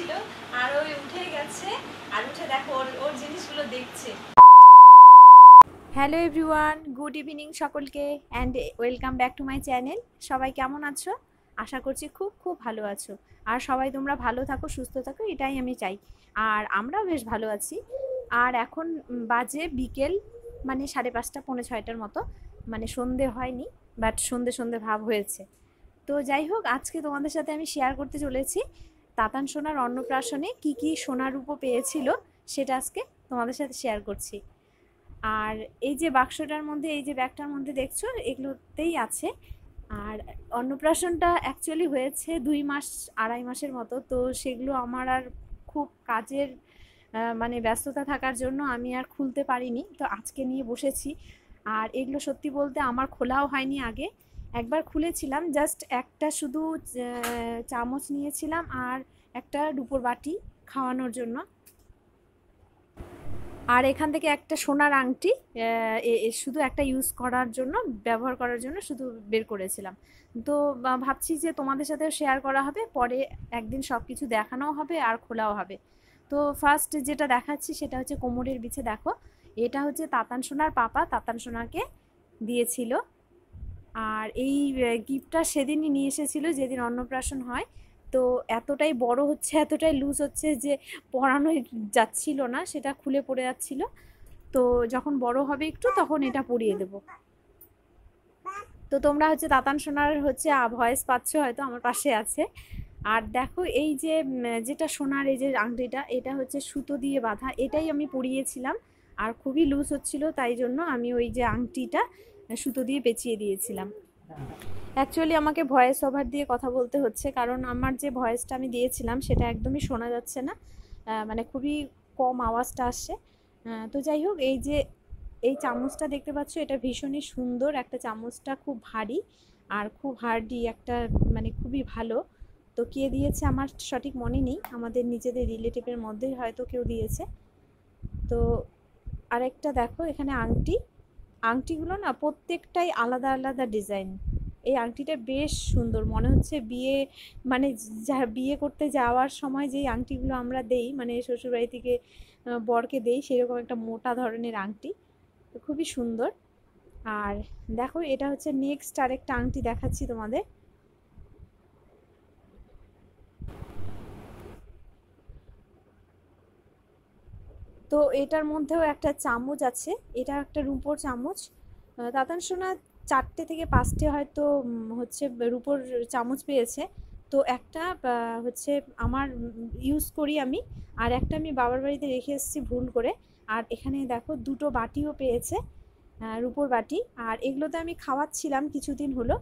ছিল আর ওই উঠে গেছে আর উঠে দেখো ওর জিনিসগুলো দেখছে। হ্যালো এভরিওয়ান, গুড ইভিনিং সকলকে and welcome back to my channel. সবাই কেমন আছো? আশা করছি খুব খুব ভালো আছো। আর সবাই তোমরা ভালো থাকো, সুস্থ থাকো, এটাই আমি চাই। আর আমরাও বেশ ভালো আছি। আর এখন বাজে বিকেল মানে 5:30 পৌনে 6টার মতো, মানে সন্ধে হয়নি, বাট সন্ধে সন্ধে ভাব হয়েছে। তো যাই হোক, আজকে তোমাদের সাথে আমি শেয়ার করতে চলেছি তাতান সোনার অন্নপ্রাশনে কি কি সোনার রূপো পেয়েছিল, সেটা আজকে তোমাদের সাথে শেয়ার করছি। আর এই যে বাক্সটার মধ্যে, এই যে ব্যাগটার মধ্যে দেখছো, এগুলোতেই আছে। আর অন্নপ্রাশনটা অ্যাকচুয়ালি হয়েছে 2 মাস 2.5 মাসের মতো, তো সেগুলো আমার আর খুব কাজের মানে ব্যস্ততা থাকার জন্য আমি আর খুলতে পারিনি, তো আজকে নিয়ে বসেছি। আর এগুলো সত্যি বলতে আমার খোলাও হয়নি আগে। একবার খুলেছিলাম, জাস্ট একটা শুধু চামচ নিয়েছিলাম আর একটা রুপোর বাটি খাওয়ানোর জন্য। আর এখান থেকে একটা সোনার আংটি শুধু একটা ইউজ করার জন্য, ব্যবহার করার জন্য শুধু বের করেছিলাম। তো ভাবছি যে তোমাদের সাথেও শেয়ার করা হবে, পরে একদিন সব কিছু দেখানোও হবে আর খোলাও হবে। তো ফার্স্ট যেটা দেখাচ্ছি সেটা হচ্ছে কোমরের বিছে। দেখো, এটা হচ্ছে তাতান সোনার পাপা তাতান সোনাকে দিয়েছিল। আর এই গিফটটা সেদিনই নিয়ে এসেছিল যেদিন অন্নপ্রাশন হয়। তো এতটাই বড় হচ্ছে, এতটাই লুজ হচ্ছে যে পরানোই যাচ্ছিল না, সেটা খুলে পড়ে যাচ্ছিল। তো যখন বড় হবে একটু, তখন এটা পরিয়ে দেব। তো তোমরা হচ্ছে তাতান সোনার হচ্ছে ভয়েস পাচ্ছ, হয়তো আমার পাশে আছে। আর দেখো, এই যে যেটা সোনার এই যে আংটিটা, এটা হচ্ছে সুতো দিয়ে বাঁধা, এটাই আমি পরিয়েছিলাম। আর খুবই লুজ হচ্ছিল, তাই জন্য আমি ওই যে আংটিটা সুতো দিয়ে পেঁচিয়ে দিয়েছিলাম। অ্যাকচুয়ালি আমাকে ভয়েস ওভার দিয়ে কথা বলতে হচ্ছে, কারণ আমার যে ভয়েসটা আমি দিয়েছিলাম সেটা একদমই শোনা যাচ্ছে না, মানে খুবই কম আওয়াজটা আসছে। তো যাই হোক, এই যে এই চামচটা দেখতে পাচ্ছ, এটা ভীষণই সুন্দর একটা, চামচটা খুব ভারী আর খুব হার্ডি একটা, মানে খুবই ভালো। তো কে দিয়েছে আমার সঠিক মনে নেই, আমাদের নিজেদের রিলেটিভের মধ্যেই হয়তো কেউ দিয়েছে। তো আরেকটা দেখো, এখানে আংটিগুলো না প্রত্যেকটাই আলাদা আলাদা ডিজাইন। এই আংটিটা বেশ সুন্দর, মনে হচ্ছে বিয়ে, মানে যা বিয়ে করতে যাওয়ার সময় যেই আংটিগুলো আমরা দেই, মানে শ্বশুরবাড়ি থেকে বরকে দেই, সেরকম একটা মোটা ধরনের আংটি, তো খুবই সুন্দর। আর দেখো, এটা হচ্ছে নেক্সট আরেকটা আংটি দেখাচ্ছি তোমাদের। তো এটার মধ্যেও একটা চামচ আছে, এটা একটা রুপোর চামচ। তাতান সোনা 4টে থেকে 5টে হয়তো হচ্ছে রুপোর চামচ পেয়েছে। তো একটা হচ্ছে আমার ইউজ করি আমি, আর একটা আমি বাবার বাড়িতে রেখে এসেছি ভুল করে। আর এখানে দেখো, দুটো বাটিও পেয়েছে, রুপোর বাটি। আর এগুলোতে আমি খাওয়াচ্ছিলাম কিছুদিন হলো।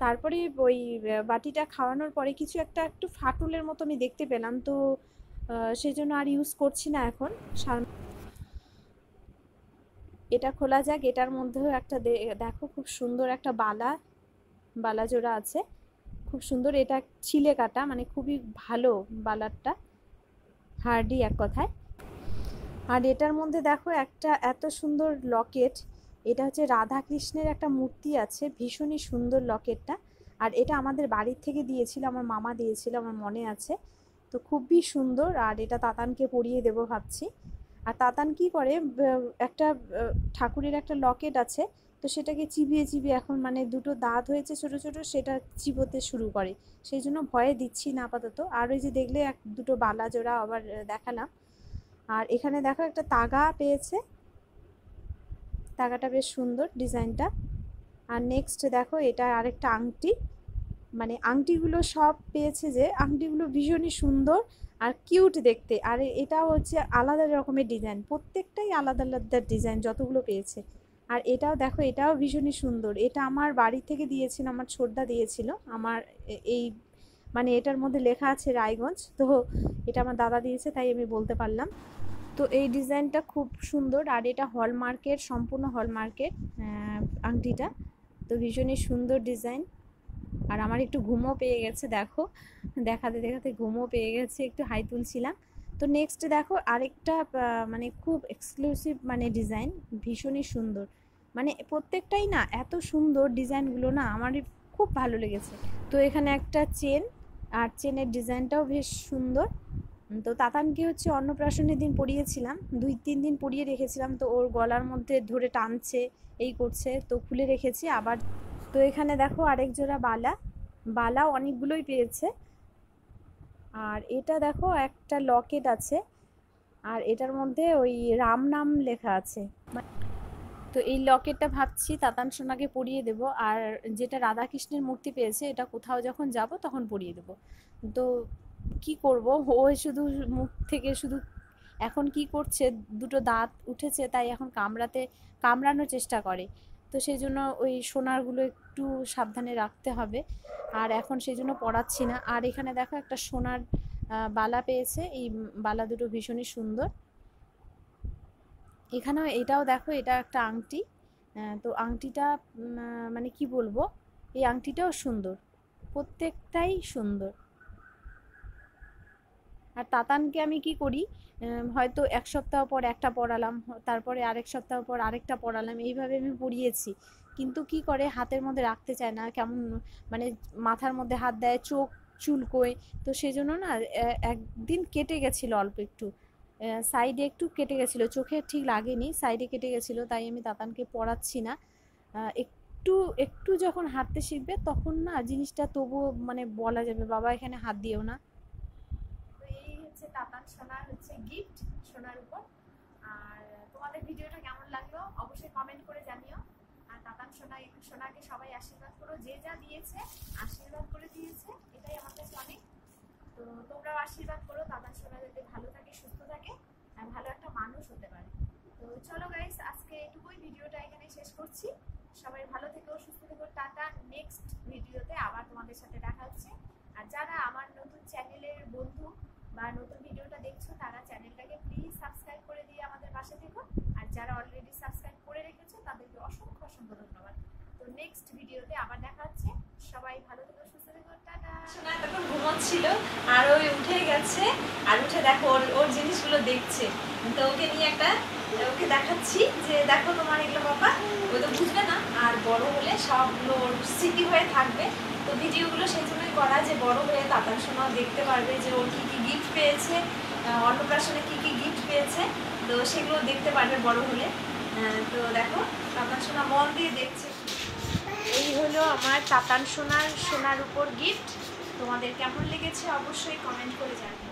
তারপরে ওই বাটিটা খাওয়ানোর পরে কিছু একটা একটু ফাটলের মতো আমি দেখতে পেলাম, তো সেই জন্য আর ইউজ করছি না এখন। এটা খোলা যাক। এটার মধ্যেও একটা দেখো, খুব সুন্দর একটা বালা জোড়া আছে, খুব সুন্দর। এটা ছিলে কাটা, মানে খুবই ভালো বালারটা, হার্ডি এক কথায়। আর এটার মধ্যে দেখো একটা এত সুন্দর লকেট, এটা হচ্ছে রাধা কৃষ্ণের একটা মূর্তি আছে, ভীষণই সুন্দর লকেটটা। আর এটা আমাদের বাড়ির থেকে দিয়েছিল, আমার মামা দিয়েছিল, আমার মনে আছে। তো খুবই সুন্দর। আর এটা তাতানকে পরিয়ে দেবো ভাবছি। আর তাতান কি করে, একটা ঠাকুরের একটা লকেট আছে, তো সেটাকে চিবিয়ে চিবিয়ে এখন, মানে দুটো দাঁত হয়েছে ছোট ছোট, সেটা চিবোতে শুরু করে। সেই জন্য ভয়ে দিচ্ছি না আপাতত। আর ওই যে দেখলে দুটো বালা জোড়া আবার দেখালাম। আর এখানে দেখো একটা তাগা পেয়েছে, তাগাটা বেশ সুন্দর ডিজাইনটা। আর নেক্সট দেখো, এটা আরেকটা আংটি, মানে আংটিগুলো সব পেয়েছে, যে আংটিগুলো ভীষণই সুন্দর আর কিউট দেখতে। আর এটাও হচ্ছে আলাদা রকমের ডিজাইন, প্রত্যেকটাই আলাদা আলাদা ডিজাইন যতগুলো পেয়েছে। আর এটাও দেখো, এটাও ভীষণই সুন্দর। এটা আমার বাড়ি থেকে দিয়েছিল, আমার ছোটদা দিয়েছিল আমার। এই মানে এটার মধ্যে লেখা আছে রায়গঞ্জ, তো এটা আমার দাদা দিয়েছে, তাই আমি বলতে পারলাম। তো এই ডিজাইনটা খুব সুন্দর। আর এটা হলমার্কের, সম্পূর্ণ হলমার্কের আংটিটা, তো ভীষণই সুন্দর ডিজাইন। আর আমার একটু ঘুমও পেয়ে গেছে, দেখো দেখাতে দেখাতে ঘুমও পেয়ে গেছে, একটু হাই তুলছিলাম। তো নেক্সট দেখো আরেকটা, মানে খুব এক্সক্লুসিভ মানে ডিজাইন, ভীষণই সুন্দর। মানে প্রত্যেকটাই না এত সুন্দর ডিজাইনগুলো, না আমার খুব ভালো লেগেছে। তো এখানে একটা চেন, আর চেনের ডিজাইনটাও বেশ সুন্দর। তো তাতানকে হচ্ছে অন্নপ্রাশনের দিন পরিয়েছিলাম, 2-3 দিন পরিয়ে রেখেছিলাম। তো ওর গলার মধ্যে ধরে টানছে, এই করছে, তো খুলে রেখেছি আবার। তো এখানে দেখো আরেক জোড়া বালা অনেকগুলোই পেয়েছে। আর এটা দেখো একটা লকেট আছে, আর এটার মধ্যে ওই রাম নাম লেখা আছে। তো এই লকেটটা ভাবছি তাতান সোনাকে পরিয়ে দেব। আর যেটা রাধাকৃষ্ণের মূর্তি পেয়েছে, এটা কোথাও যখন যাব তখন পরিয়ে দেব। তো কি করব, ও শুধু মুখ থেকে শুধু এখন কি করছে, দুটো দাঁত উঠেছে, তাই এখন কামড়ানোর চেষ্টা করে। তো সেই জন্য ওই সোনারগুলো একটু সাবধানে রাখতে হবে। আর এখন সেই জন্য পড়াচ্ছি না। আর এখানে দেখো একটা সোনার বালা পেয়েছে, এই বালা দুটো ভীষণই সুন্দর। এখানেও এটাও দেখো, এটা একটা আংটি। তো আংটিটা মানে কি বলবো, এই আংটিটাও সুন্দর, প্রত্যেকটাই সুন্দর। আর তাতানকে আমি কি করি, হয়তো 1 সপ্তাহ পর একটা পরালাম, তারপরে আরেক সপ্তাহ পর আরেকটা পরালাম, এইভাবে আমি পরিয়েছি। কিন্তু কি করে, হাতের মধ্যে রাখতে চায় না, কেমন মানে মাথার মধ্যে হাত দেয়, চোখ চুলকোয়। তো সেই জন্য না একদিন কেটে গেছিলো অল্প একটু, সাইডে একটু কেটে গেছিলো, চোখে ঠিক লাগেনি, সাইডে কেটে গেছিলো, তাই আমি তাতানকে পরাচ্ছি না। একটু একটু যখন হাঁটতে শিখবে তখন না জিনিসটা তবুও মানে বলা যাবে বাবা এখানে হাত দিও না। তাতান সোনার হচ্ছে গিফট সোনার উপর। আর তোমাদের ভিডিওটা কেমন লাগলো অবশ্যই কমেন্ট করে জানিও। আর তাতান সোনাকে সবাই আশীর্বাদ করো, যে যা দিয়েছে আশীর্বাদ করে দিয়েছে, এটাই আমার কাছে অনেক। তো তোমরাও আশীর্বাদ করো তাতান সোনা যাতে ভালো থাকে, সুস্থ থাকে, আর ভালো একটা মানুষ হতে পারে। তো চলো গাইস, আজকে এটুকুই, ভিডিওটা এখানে শেষ করছি। সবাই ভালো থেকো, সুস্থ থেকো, টাটা। নেক্সট ভিডিওতে আবার তোমাদের সাথে দেখা হচ্ছে। আর যারা আমার নতুন চ্যানেলের বন্ধু বা নতুন ভিডিওটা দেখছো, তারা চ্যানেলটাকে প্লিজ সাবস্ক্রাইব করে দিয়ে আমাদের পাশে থেকো। আর যারা অলরেডি সাবস্ক্রাইব করে রেখেছো তাদেরকে অসংখ্য অসংখ্য ধন্যবাদ। তো নেক্সট ভিডিওতে আবার দেখা হচ্ছে। সবাই ভালো থেকো, সুস্থ থেকো, টাটা। সোনা তখন ঘুমোচ্ছিল, আর ওই উঠে গেছে, আর উঠে দেখো ওর জিনিসগুলো দেখছে। তো ওকে নিয়ে ওকে দেখাচ্ছি যে দেখো তোমার এগুলো বাবা, ও তো বুঝবে না, আর বড় হলে সবগুলো ওর স্মৃতি হয়ে থাকবে। তো ভিডিওগুলো সেই জন্যই করা, যে বড় হয়ে তাতান সোনাও দেখতে পারবে যে ওর কী কী গিফট পেয়েছে, অন্নপ্রাশনে কী কী গিফট পেয়েছে, তো সেগুলো দেখতে পারবে বড় হলে। তো দেখো তাতান সোনা মন দিয়ে দেখছে। এই হলো আমার তাতান সোনার উপর গিফট। তোমাদের কেমন লেগেছে অবশ্যই কমেন্ট করে জানাবে।